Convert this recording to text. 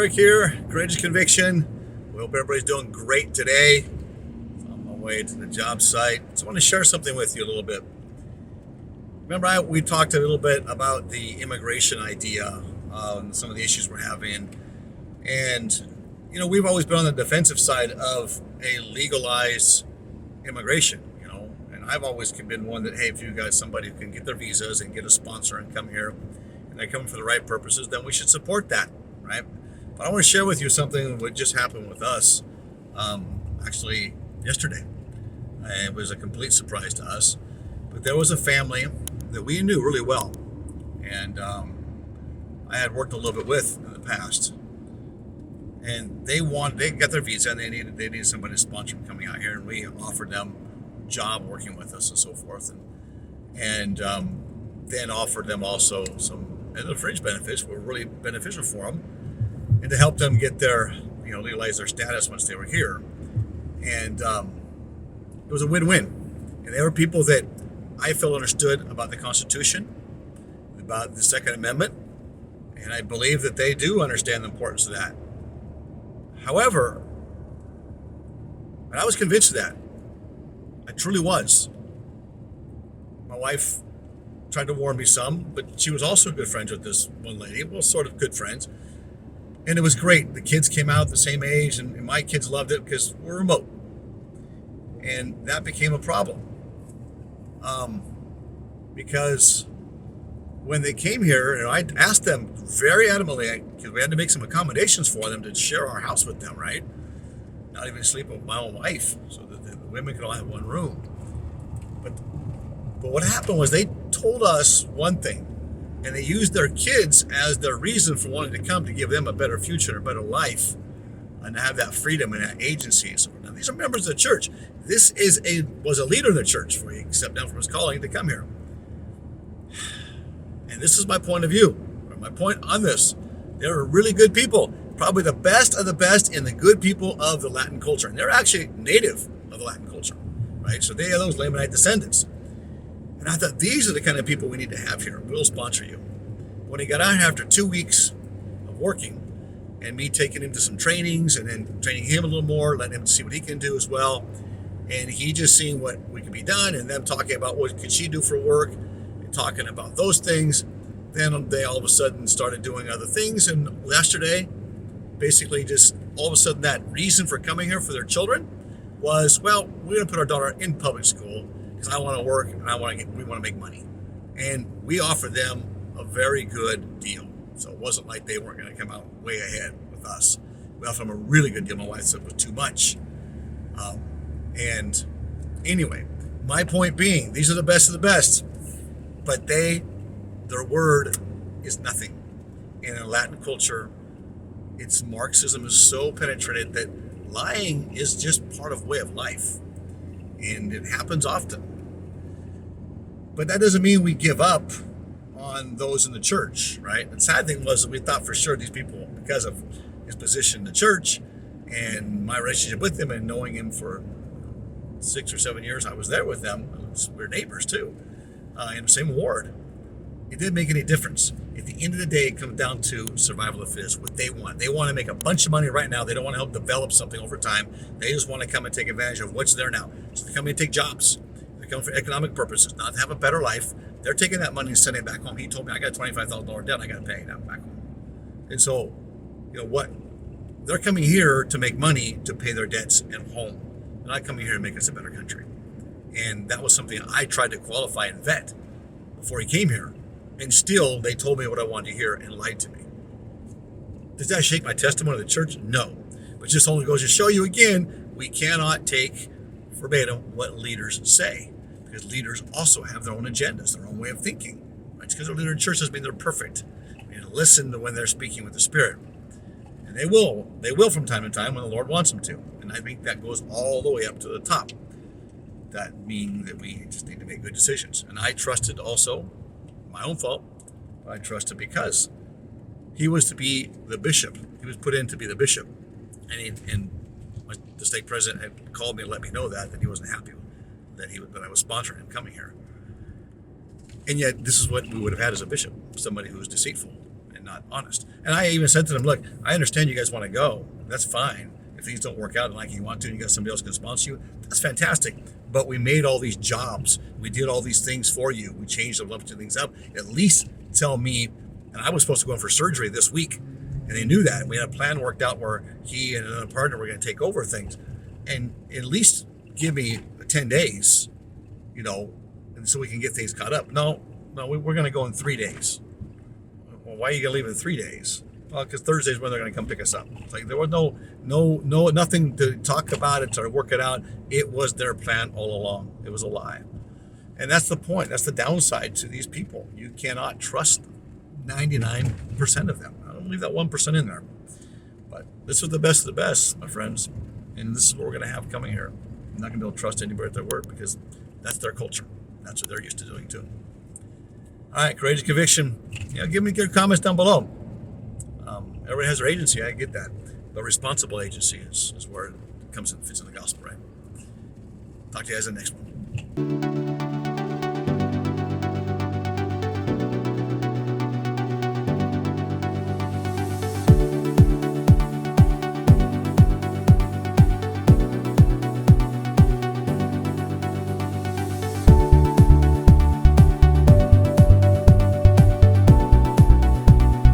Erick here, Courageous Conviction. We hope everybody's doing great today. On my way to the job site. So I want to share something with you a little bit. Remember, we talked a little bit about the immigration idea and some of the issues we're having. And, we've always been on the defensive side of a legalized immigration, and I've always been one that, hey, if you got somebody who can get their visas and get a sponsor and come here, and they're coming for the right purposes, then we should support that, right? But I want to share with you something that just happened with us, actually yesterday. It was a complete surprise to us, but there was a family that we knew really well, and I had worked a little bit with in the past, and they got their visa and they needed somebody to sponsor them coming out here, and we offered them a job working with us and so forth, and then offered them also some other fringe benefits were really beneficial for them, and to help them get their, legalize their status once they were here. And it was a win-win. And they were people that I felt understood about the Constitution, about the Second Amendment, and I believe that they do understand the importance of that. However, and I was convinced of that. I truly was. My wife tried to warn me some, but she was also good friends with this one lady. Well, sort of good friends. And it was great. The kids came out the same age, and my kids loved it because we're remote. And that became a problem. Because when they came here, and I asked them very adamantly, because we had to make some accommodations for them to share our house with them, right? Not even sleep with my own wife, so that the women could all have one room. But what happened was they told us one thing, and they used their kids as their reason for wanting to come, to give them a better future, a better life, and to have that freedom and that agency. So now these are members of the church. This was a leader of the church before he stepped down from his calling to come here. And this is my point of view, or my point on this. They're really good people, probably the best of the best in the good people of the Latin culture. And they're actually native of the Latin culture, right? So they are those Lamanite descendants. And I thought, these are the kind of people we need to have here. We'll sponsor you. When he got out after 2 weeks of working, and me taking him to some trainings, and then training him a little more, letting him see what he can do as well, and he just seeing what we could be done, and them talking about what could she do for work, and talking about those things, then they all of a sudden started doing other things. And yesterday, basically just all of a sudden that reason for coming here for their children was, well, we're going to put our daughter in public school because I want to work and we want to make money. And we offered them a very good deal. So it wasn't like they weren't going to come out way ahead with us. We offered them a really good deal. My wife said it was too much. And anyway, my point being, these are the best of the best, but their word is nothing. And in Latin culture, its Marxism is so penetrated that lying is just part of way of life. And it happens often. But that doesn't mean we give up on those in the church, right? The sad thing was that we thought for sure these people, because of his position in the church and my relationship with him and knowing him for 6 or 7 years, I was there with them. We're neighbors too, in the same ward. It didn't make any difference. At the end of the day, it comes down to survival of the fittest, what they want. They want to make a bunch of money right now. They don't want to help develop something over time. They just want to come and take advantage of what's there now. So they come and take jobs. They come for economic purposes, not to have a better life. They're taking that money and sending it back home. He told me, I got a $25,000 debt I got to pay now back home. And so, what? They're coming here to make money to pay their debts at home. They're not coming here to make us a better country. And that was something I tried to qualify and vet before he came here. And still, they told me what I wanted to hear and lied to me. Does that shake my testimony to the church? No. But just only goes to show you again, we cannot take verbatim what leaders say. Because leaders also have their own agendas, their own way of thinking. Right? Just because they're a leader in church doesn't mean they're perfect. And listen to when they're speaking with the Spirit. And they will from time to time when the Lord wants them to. And I think that goes all the way up to the top. That meaning that we just need to make good decisions. And I trusted also, my own fault, but I trusted because he was to be the bishop. He was put in to be the bishop. And the stake president had called me and let me know that he wasn't happy that I was sponsoring him coming here. And yet, this is what we would have had as a bishop, somebody who was deceitful and not honest. And I even said to them, look, I understand you guys want to go. That's fine. If things don't work out like you want to, and you got somebody else can sponsor you, that's fantastic. But we made all these jobs. We did all these things for you. We changed a bunch of things up. At least tell me, and I was supposed to go in for surgery this week, and they knew that. We had a plan worked out where he and another partner were going to take over things. And at least give me 10 days, and so we can get things caught up. No, we're going to go in 3 days. Well, why are you going to leave in 3 days? Well, because Thursday is when they're going to come pick us up. It's like there was nothing to talk about it or work it out. It was their plan all along. It was a lie. And that's the point. That's the downside to these people. You cannot trust 99% of them. I don't leave that 1% in there. But this is the best of the best, my friends. And this is what we're going to have coming here. I'm not going to be able to trust anybody at their word because that's their culture. That's what they're used to doing too. All right, Courageous Conviction. Give me your comments down below. Everybody has their agency, I get that. But responsible agency is where it comes and fits in the gospel, right? Talk to you guys in the next one.